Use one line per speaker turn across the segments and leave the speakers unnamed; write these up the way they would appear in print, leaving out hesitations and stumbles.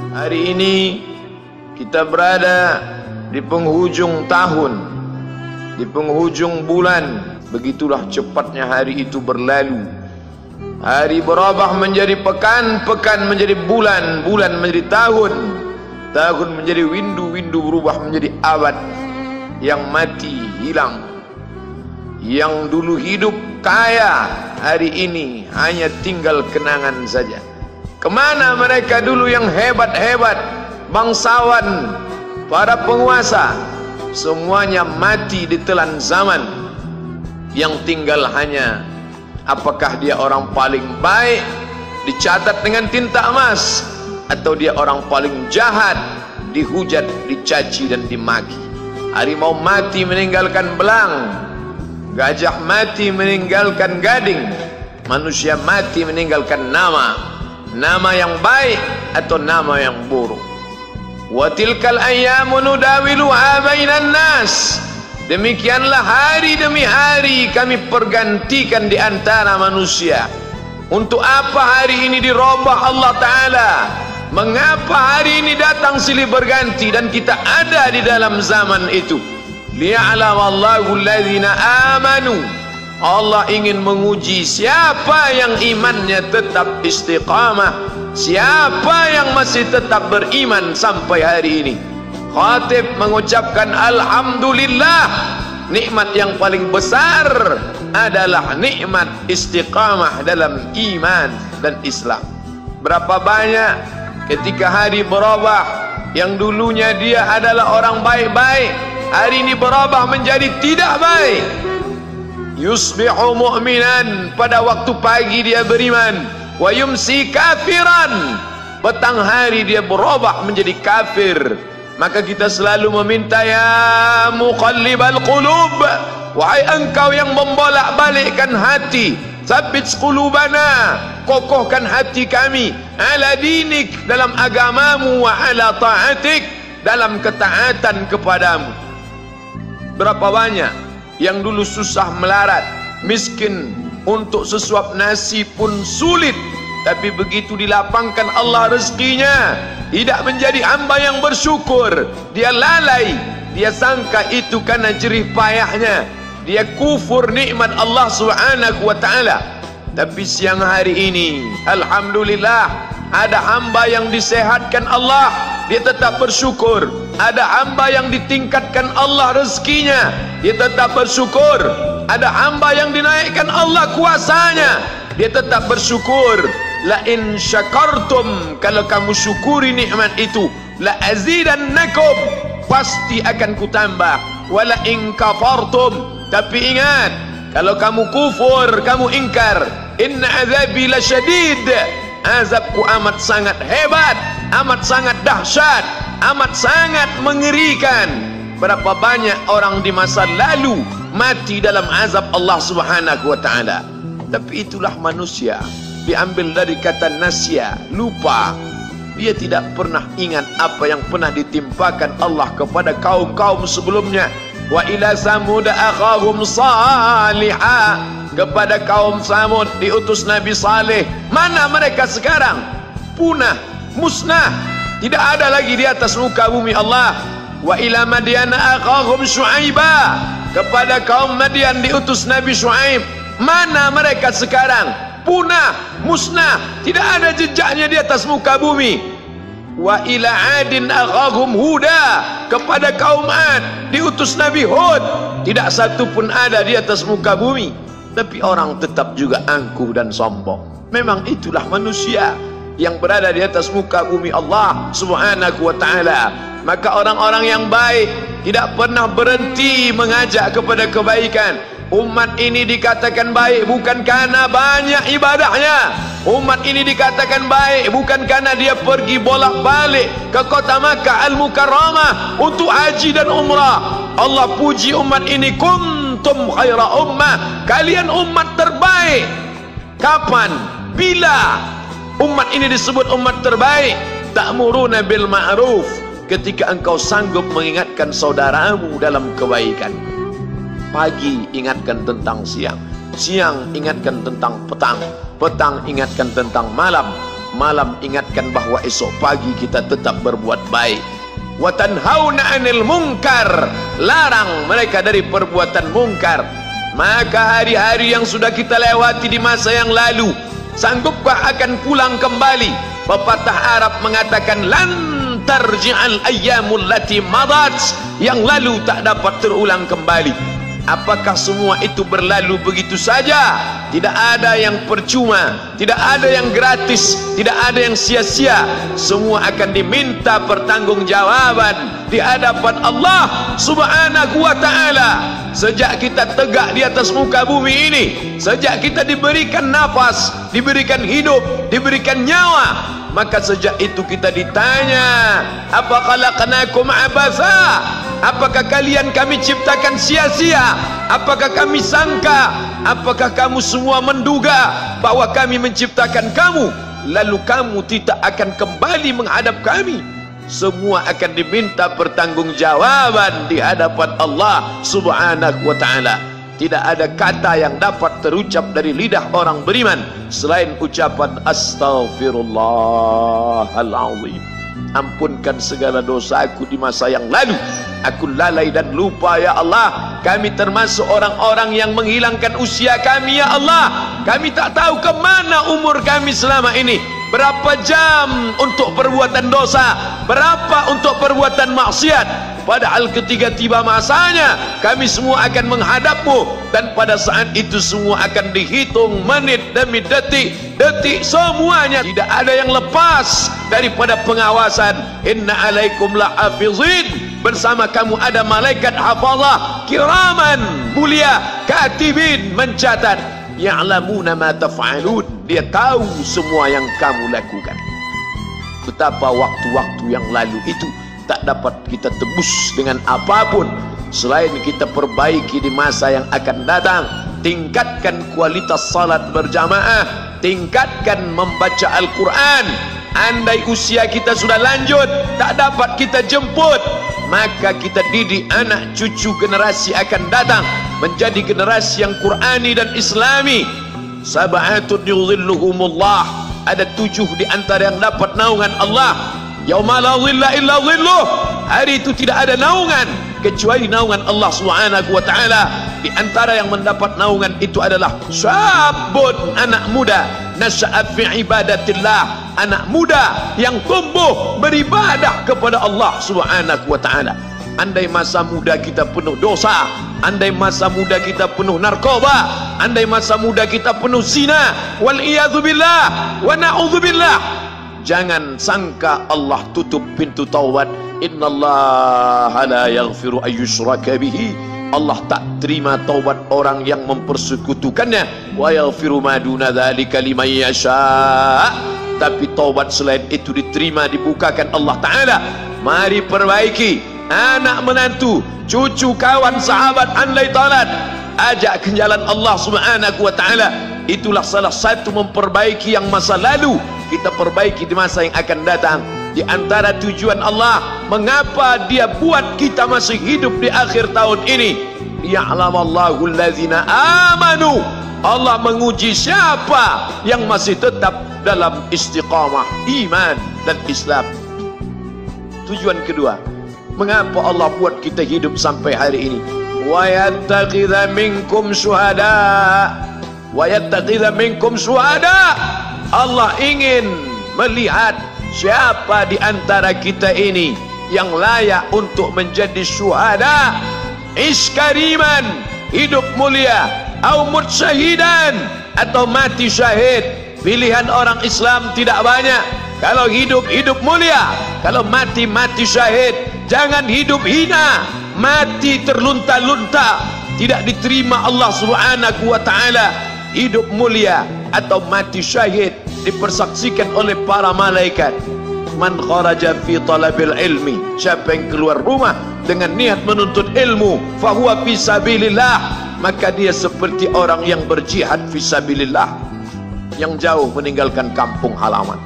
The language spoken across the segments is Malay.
Hari ini kita berada di penghujung tahun, di penghujung bulan. Begitulah cepatnya hari itu berlalu. Hari berubah menjadi pekan, pekan menjadi bulan, bulan menjadi tahun, tahun menjadi windu, windu berubah menjadi abad. Yang mati hilang, yang dulu hidup kaya, hari ini hanya tinggal kenangan saja. Kemana mereka dulu yang hebat-hebat, bangsawan, para penguasa? Semuanya mati ditelan zaman. Yang tinggal hanya apakah dia orang paling baik, dicatat dengan tinta emas, atau dia orang paling jahat, dihujat, dicaci dan dimaki. Harimau mati meninggalkan belang, gajah mati meninggalkan gading, manusia mati meninggalkan nama. Nama yang baik atau nama yang buruk. Wa tilkal ayyamu nudawiluha bainan nas. Demikianlah hari demi hari kami pergantikan di antara manusia. Untuk apa hari ini dirubah Allah Ta'ala? Mengapa hari ini datang silih berganti dan kita ada di dalam zaman itu? Liya'lamallahu alladhina amanu. Allah ingin menguji siapa yang imannya tetap istiqamah, siapa yang masih tetap beriman sampai hari ini. Khatib mengucapkan alhamdulillah, nikmat yang paling besar adalah nikmat istiqamah dalam iman dan Islam. Berapa banyak ketika hari berubah, yang dulunya dia adalah orang baik-baik, hari ini berubah menjadi tidak baik. Yusbihu mu'minan, pada waktu pagi dia beriman, wa yumsi kafiran, petang hari dia berubah menjadi kafir. Maka kita selalu meminta, ya muqallibal qulub, wahai engkau yang membolak-balikkan hati, tsabbit qulubana, kokohkan hati kami, ala dinik, dalam agamamu, wa ala ta'atik, dalam ketaatan kepadamu. Berapa banyak yang dulu susah melarat, miskin, untuk sesuap nasi pun sulit, tapi begitu dilapangkan Allah rezekinya, tidak menjadi hamba yang bersyukur. Dia lalai, dia sangka itu karena jerih payahnya, dia kufur nikmat Allah Subhanahu wa ta'ala. Tapi siang hari ini alhamdulillah, ada hamba yang disehatkan Allah, dia tetap bersyukur. Ada hamba yang ditingkatkan Allah rezekinya, dia tetap bersyukur. Ada hamba yang dinaikkan Allah kuasanya, dia tetap bersyukur. La in syakartum, kalau kamu syukuri nikmat itu, la azidannakum, pasti akan kutambah. Wala in kafartum, tapi ingat, kalau kamu kufur, kamu ingkar, inna azabi lasyadid, azabku amat sangat hebat, amat sangat dahsyat, amat sangat mengerikan. Berapa banyak orang di masa lalu mati dalam azab Allah Subhanahu wa ta'ala. Tapi itulah manusia, diambil dari kata nasya, lupa. Dia tidak pernah ingat apa yang pernah ditimpakan Allah kepada kaum-kaum sebelumnya. Wa ila samud akhahum salihah, kepada kaum Samud diutus Nabi Saleh. Mana mereka sekarang? Punah, musnah, tidak ada lagi di atas muka bumi Allah. Wa ila Madyan akhahum Syuaiba, kepada kaum Madian diutus Nabi Syuaib. Mana mereka sekarang? Punah, musnah, tidak ada jejaknya di atas muka bumi. Wa ila Adin akhahum Huda, kepada kaum Ad diutus Nabi Hud. Tidak satu pun ada di atas muka bumi. Tapi orang tetap juga angkuh dan sombong. Memang itulah manusia yang berada di atas muka bumi Allah Subhanahu wa ta'ala. Maka orang-orang yang baik tidak pernah berhenti mengajak kepada kebaikan. Umat ini dikatakan baik bukan karena banyak ibadahnya. Umat ini dikatakan baik bukan karena dia pergi bolak-balik ke kota Makkah Al-Mukarramah untuk haji dan umrah. Allah puji umat ini, kuntum khaira ummah, kalian umat terbaik. Kapan? Bila umat ini disebut umat terbaik? Ta'muruna bil ma'ruf, ketika engkau sanggup mengingatkan saudaramu dalam kebaikan. Pagi ingatkan tentang siang, siang ingatkan tentang petang, petang ingatkan tentang malam, malam ingatkan bahwa esok pagi kita tetap berbuat baik. Wa tanhauna 'anil munkar, larang mereka dari perbuatan mungkar. Maka hari-hari yang sudah kita lewati di masa yang lalu, sanggupkah akan pulang kembali? Pepatah Arab mengatakan lan tarji'al ayyamul lati madat, yang lalu tak dapat terulang kembali. Apakah semua itu berlalu begitu saja? Tidak ada yang percuma, tidak ada yang gratis, tidak ada yang sia-sia. Semua akan diminta pertanggungjawaban di hadapan Allah Subhanahu wa ta'ala. Sejak kita tegak di atas muka bumi ini, sejak kita diberikan nafas, diberikan hidup, diberikan nyawa, maka sejak itu kita ditanya, apa khalaqnakum abatha? Apakah kalian kami ciptakan sia-sia? Apakah kami sangka? Apakah kamu semua menduga bahwa kami menciptakan kamu lalu kamu tidak akan kembali menghadap kami? Semua akan diminta pertanggungjawaban di hadapan Allah Subhanahu wa ta'ala. Tidak ada kata yang dapat terucap dari lidah orang beriman selain ucapan astaghfirullahalazim. Ampunkan segala dosaku di masa yang lalu. Aku lalai dan lupa ya Allah. Kami termasuk orang-orang yang menghilangkan usia kami ya Allah. Kami tak tahu kemana umur kami selama ini. Berapa jam untuk perbuatan dosa, berapa untuk perbuatan maksiat. Padahal ketika tiba masanya, kami semua akan menghadapmu, dan pada saat itu semua akan dihitung menit demi detik, detik semuanya. Tidak ada yang lepas daripada pengawasan. Inna alaikum lahafizin, bersama kamu ada malaikat hafazah kiraman mulia, katibin mencatat, ya'lamuna ma taf'alun, dia tahu semua yang kamu lakukan. Betapa waktu-waktu yang lalu itu tak dapat kita tebus dengan apapun selain kita perbaiki di masa yang akan datang. Tingkatkan kualitas salat berjamaah, tingkatkan membaca Al-Quran. Andai usia kita sudah lanjut, tak dapat kita jemput, maka kita didik anak cucu generasi akan datang menjadi generasi yang Qurani dan Islami. Sab'atun yudhilluhumullah, ada 7 di antara yang dapat naungan Allah. Yauma la dhilla illa dhilluh, hari itu tidak ada naungan kecuali naungan Allah Subhanahu wa ta'ala. Di antara yang mendapat naungan itu adalah syabun, anak muda, nasya'a fi ibadatillah, anak muda yang tumbuh beribadah kepada Allah Subhanahu wa ta'ala. Andai masa muda kita penuh dosa, andai masa muda kita penuh narkoba, andai masa muda kita penuh zina, wal iyadzu billah wa na'udzu billah, jangan sangka Allah tutup pintu taubat. Innallaha la yaghfiru ayyushraka bihi, Allah tak terima taubat orang yang mempersekutukannya. Wa yaghfiru ma duna dzalika liman yasha, tapi taubat selain itu diterima, dibukakan Allah Ta'ala. Mari perbaiki. Anak menantu, cucu, kawan, sahabat, andai talat, ajak ke jalan Allah Subhanahu wa ta'ala. Itulah salah satu memperbaiki yang masa lalu, kita perbaiki di masa yang akan datang. Di antara tujuan Allah mengapa dia buat kita masih hidup di akhir tahun ini, ya'lamallahu allazina amanu, Allah menguji siapa yang masih tetap dalam istiqamah iman dan Islam. Tujuan kedua, mengapa Allah buat kita hidup sampai hari ini? Wa yattakhidha minkum syuhada, wa yattakhidha minkum syuhada, Allah ingin melihat siapa di antara kita ini yang layak untuk menjadi syuhada. Iskariman, hidup mulia, au mutsyahidan, atau mati syahid. Pilihan orang Islam tidak banyak. Kalau hidup, hidup mulia. Kalau mati, mati syahid. Jangan hidup hina, mati terlunta-lunta, tidak diterima Allah Subhanahu wa ta'ala. Hidup mulia atau mati syahid dipersaksikan oleh para malaikat. Man kharaja fi talabil ilmi, siapa yang keluar rumah dengan niat menuntut ilmu, fahuwa fi sabilillah, maka dia seperti orang yang berjihad fi sabilillah, yang jauh meninggalkan kampung halaman,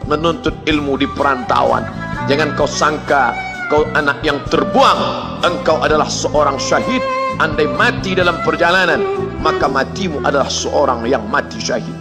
menuntut ilmu di perantauan. Jangan kau sangka kau anak yang terbuang, engkau adalah seorang syahid. Andai mati dalam perjalanan, maka matimu adalah seorang yang mati syahid.